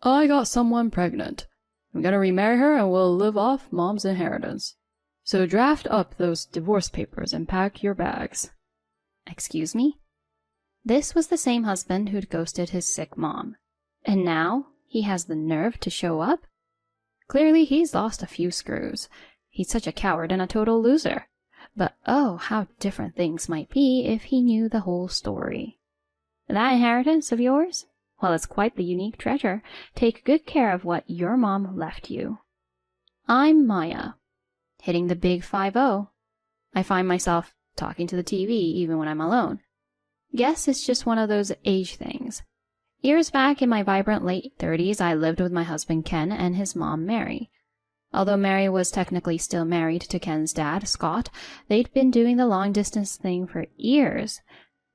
I got someone pregnant. I'm gonna remarry her and we'll live off Mom's inheritance. So draft up those divorce papers and pack your bags. Excuse me? This was the same husband who'd ghosted his sick mom. And now he has the nerve to show up? Clearly he's lost a few screws. He's such a coward and a total loser. But oh, how different things might be if he knew the whole story. That inheritance of yours? Well, it's quite the unique treasure. Take good care of what your mom left you. I'm Maya. Hitting the big 5-0. I find myself talking to the TV even when I'm alone. Guess it's just one of those age things. Years back in my vibrant late 30s, I lived with my husband Ken and his mom Mary. Although Mary was technically still married to Ken's dad, Scott, they'd been doing the long-distance thing for years.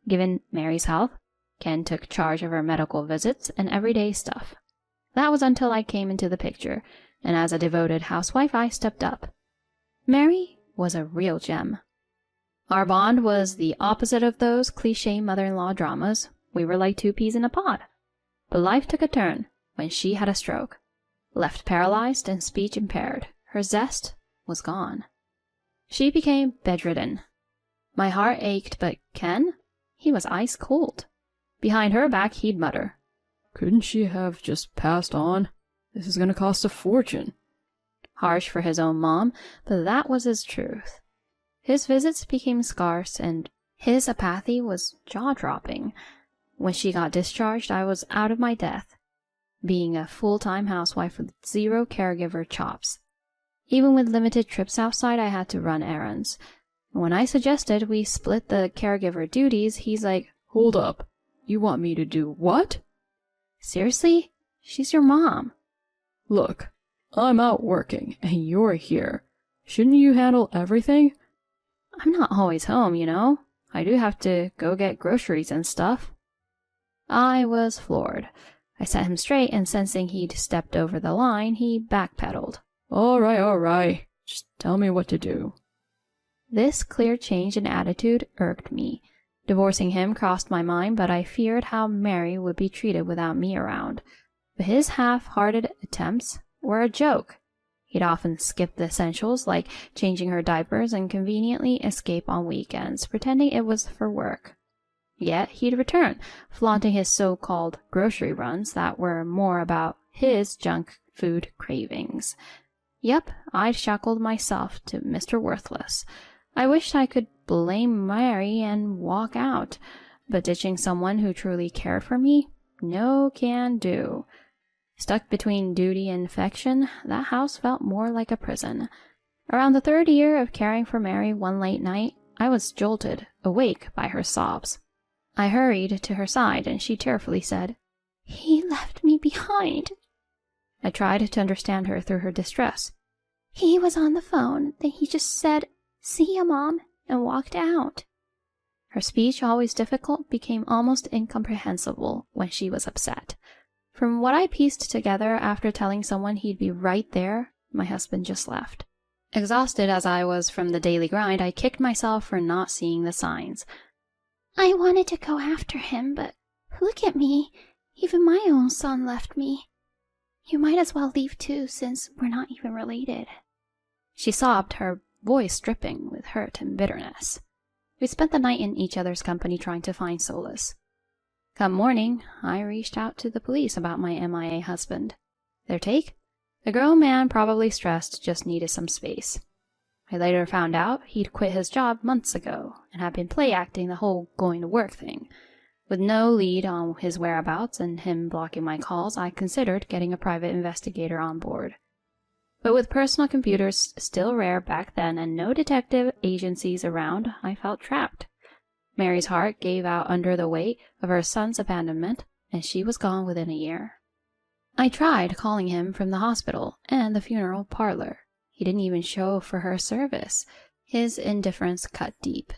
Given Mary's health, Ken took charge of her medical visits and everyday stuff. That was until I came into the picture, and as a devoted housewife, I stepped up. Mary was a real gem. Our bond was the opposite of those cliché mother-in-law dramas. We were like two peas in a pod. But life took a turn when she had a stroke. Left paralyzed and speech impaired, her zest was gone. She became bedridden. My heart ached, but Ken? He was ice cold. Behind her back, he'd mutter, "Couldn't she have just passed on? This is gonna cost a fortune." Harsh for his own mom, but that was his truth. His visits became scarce, and his apathy was jaw-dropping. When she got discharged, I was out of my depth, being a full-time housewife with zero caregiver chops. Even with limited trips outside, I had to run errands. When I suggested we split the caregiver duties, he's like, "Hold up. You want me to do what?" "Seriously? She's your mom." "Look, I'm out working, and you're here. Shouldn't you handle everything?" "I'm not always home, you know. I do have to go get groceries and stuff." I was floored. I set him straight, and sensing he'd stepped over the line, he backpedaled. All right. Just tell me what to do." This clear change in attitude irked me. Divorcing him crossed my mind, but I feared how Mary would be treated without me around. But his half-hearted attempts were a joke. He'd often skip the essentials, like changing her diapers, and conveniently escape on weekends, pretending it was for work. Yet he'd return, flaunting his so-called grocery runs that were more about his junk food cravings. Yep, I'd shackled myself to Mr. Worthless. I wished I could blame Mary and walk out, but ditching someone who truly cared for me? No can do. Stuck between duty and affection, that house felt more like a prison. Around the 3rd year of caring for Mary one late night, I was jolted, awake by her sobs. I hurried to her side, and she tearfully said, "He left me behind." I tried to understand her through her distress. "He was on the phone, then he just said, 'See ya, Mom,' and walked out." Her speech, always difficult, became almost incomprehensible when she was upset. From what I pieced together after telling someone he'd be right there, my husband just left. Exhausted as I was from the daily grind, I kicked myself for not seeing the signs. "I wanted to go after him, but look at me. Even my own son left me. You might as well leave too, since we're not even related." She sobbed, her voice dripping with hurt and bitterness. We spent the night in each other's company trying to find solace. Come morning, I reached out to the police about my MIA husband. Their take? The grown man, probably stressed, just needed some space. I later found out he'd quit his job months ago and had been play-acting the whole going-to-work thing. With no lead on his whereabouts and him blocking my calls, I considered getting a private investigator on board. But with personal computers still rare back then and no detective agencies around, I felt trapped. Mary's heart gave out under the weight of her son's abandonment, and she was gone within a year. I tried calling him from the hospital and the funeral parlor. He didn't even show for her service. His indifference cut deep.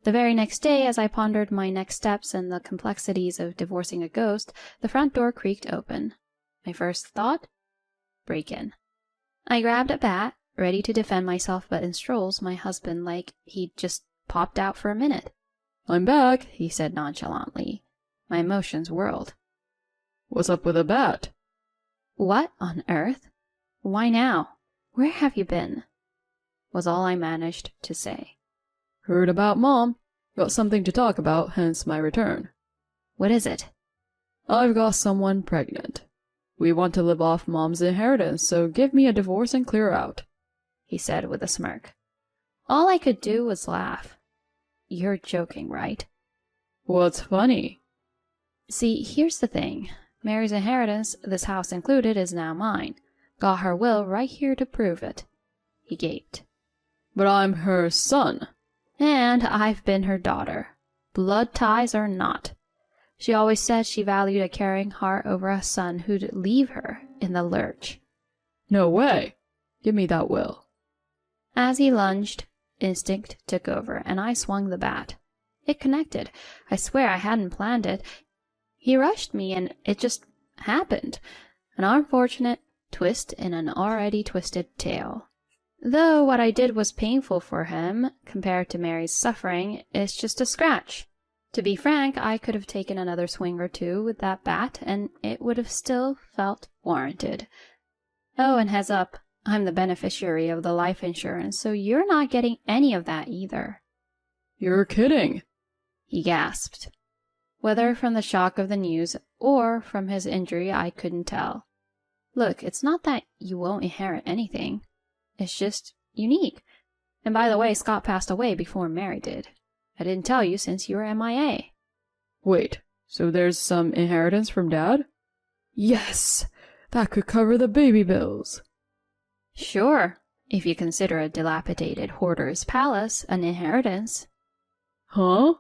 The very next day, as I pondered my next steps and the complexities of divorcing a ghost, the front door creaked open. My first thought? Break in. I grabbed a bat, ready to defend myself, but in strolls my husband like he'd just popped out for a minute. "I'm back," he said nonchalantly. My emotions whirled. "What's up with a bat?" What on earth? Why now? Where have you been? Was all I managed to say. Heard about Mom. Got something to talk about, hence my return. What is it? I've got someone pregnant. We want to live off Mom's inheritance, so give me a divorce and clear out, he said with a smirk. All I could do was laugh. You're joking, right? What's funny? See, here's the thing. Mary's inheritance, this house included, is now mine. Got her will right here to prove it. He gaped. But I'm her son. And I've been her daughter. Blood ties or not. She always said she valued a caring heart over a son who'd leave her in the lurch. No way. Give me that will. As he lunged, instinct took over, and I swung the bat. It connected. I swear I hadn't planned it. He rushed me, and it just happened. An unfortunate twist in an already twisted tale. Though what I did was painful for him, compared to Mary's suffering, it's just a scratch. To be frank, I could have taken another swing or two with that bat, and it would have still felt warranted. Oh, and heads up, I'm the beneficiary of the life insurance, so you're not getting any of that either. You're kidding, he gasped. Whether from the shock of the news or from his injury, I couldn't tell. Look, it's not that you won't inherit anything. It's just unique. And by the way, Scott passed away before Mary did. I didn't tell you since you were MIA. Wait, so there's some inheritance from Dad? Yes! That could cover the baby bills. Sure, if you consider a dilapidated hoarder's palace an inheritance. Huh?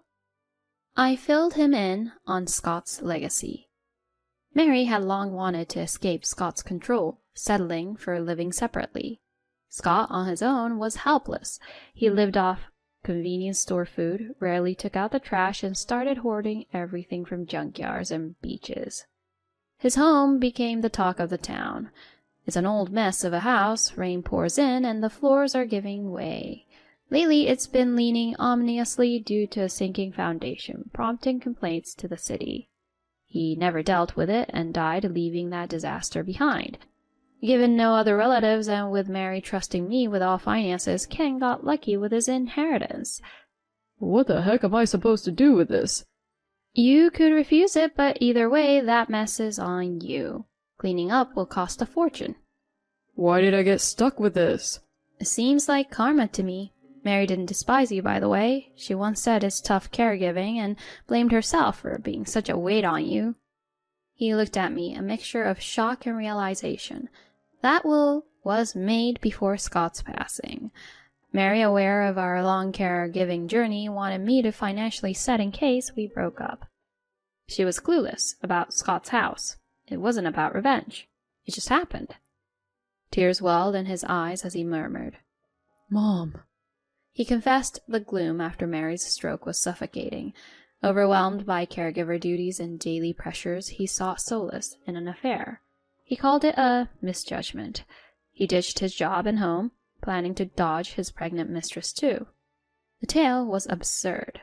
I filled him in on Scott's legacy. Mary had long wanted to escape Scott's control, settling for living separately. Scott, on his own, was helpless. He lived off convenience store food, rarely took out the trash, and started hoarding everything from junkyards and beaches. His home became the talk of the town. It's an old mess of a house, rain pours in, and the floors are giving way. Lately, it's been leaning ominously due to a sinking foundation, prompting complaints to the city. He never dealt with it and died, leaving that disaster behind. Given no other relatives, and with Mary trusting me with all finances, Ken got lucky with his inheritance. What the heck am I supposed to do with this? You could refuse it, but either way, that mess is on you. Cleaning up will cost a fortune. Why did I get stuck with this? It seems like karma to me. Mary didn't despise you, by the way. She once said it's tough caregiving and blamed herself for being such a weight on you. He looked at me, a mixture of shock and realization. That will was made before Scott's passing. Mary, aware of our long caregiving journey, wanted me to financially set in case we broke up. She was clueless about Scott's house. It wasn't about revenge. It just happened. Tears welled in his eyes as he murmured, Mom. He confessed the gloom after Mary's stroke was suffocating. Overwhelmed by caregiver duties and daily pressures, he sought solace in an affair. He called it a misjudgment. He ditched his job and home, planning to dodge his pregnant mistress too. The tale was absurd.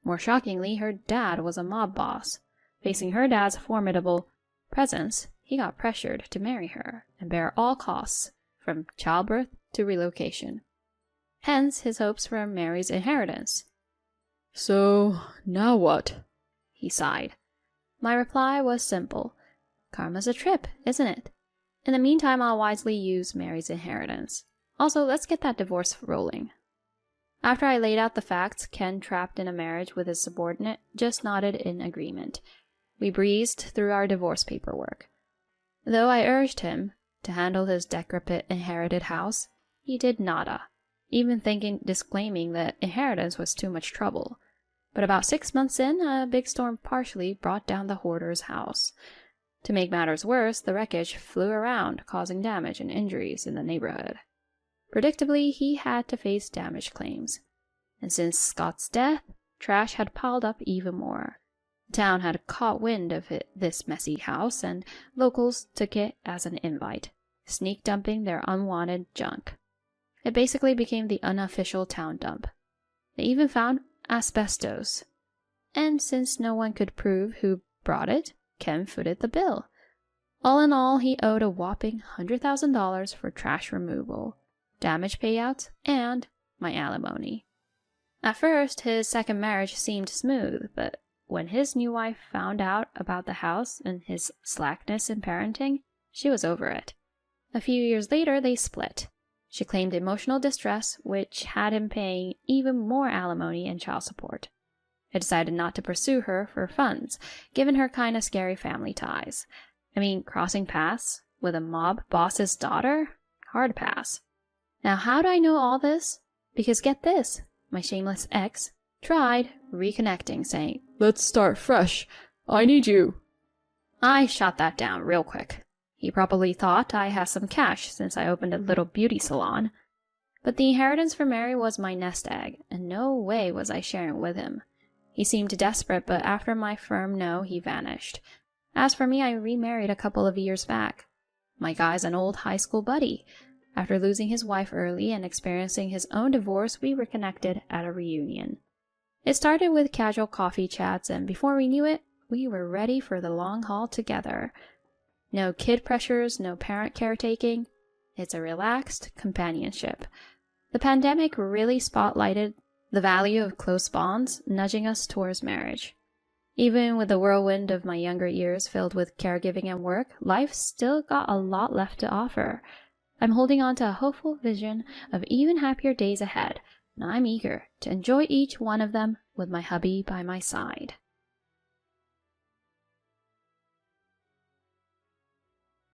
More shockingly, her dad was a mob boss. Facing her dad's formidable presence, he got pressured to marry her and bear all costs, from childbirth to relocation. Hence his hopes for Mary's inheritance. So, now what? He sighed. My reply was simple. Karma's a trip, isn't it? In the meantime, I'll wisely use Mary's inheritance. Also, let's get that divorce rolling. After I laid out the facts, Ken, trapped in a marriage with his subordinate, just nodded in agreement. We breezed through our divorce paperwork. Though I urged him to handle his decrepit inherited house, he did nada, even disclaiming that inheritance was too much trouble. But about 6 months in, a big storm partially brought down the hoarder's house. To make matters worse, the wreckage flew around, causing damage and injuries in the neighborhood. Predictably, he had to face damage claims. And since Scott's death, trash had piled up even more. The town had caught wind of this messy house, and locals took it as an invite, sneak dumping their unwanted junk. It basically became the unofficial town dump. They even found asbestos. And since no one could prove who brought it, Ken footed the bill. All in all, he owed a whopping $100,000 for trash removal, damage payouts, and my alimony. At first, his second marriage seemed smooth, but when his new wife found out about the house and his slackness in parenting, she was over it. A few years later, they split. She claimed emotional distress, which had him paying even more alimony and child support. I decided not to pursue her for funds, given her kind of scary family ties. I mean, crossing paths with a mob boss's daughter? Hard pass. Now, how do I know all this? Because get this, my shameless ex tried reconnecting, saying, "Let's start fresh. I need you." I shot that down real quick. He probably thought I had some cash since I opened a little beauty salon. But the inheritance from Mary was my nest egg, and no way was I sharing it with him. He seemed desperate, but after my firm no, he vanished. As for me, I remarried a couple of years back. My guy's an old high school buddy. After losing his wife early and experiencing his own divorce, we reconnected at a reunion. It started with casual coffee chats, and before we knew it, we were ready for the long haul together. No kid pressures, no parent caretaking. It's a relaxed companionship. The pandemic really spotlighted the value of close bonds, nudging us towards marriage. Even with the whirlwind of my younger years filled with caregiving and work, life still got a lot left to offer. I'm holding on to a hopeful vision of even happier days ahead, and I'm eager to enjoy each one of them with my hubby by my side.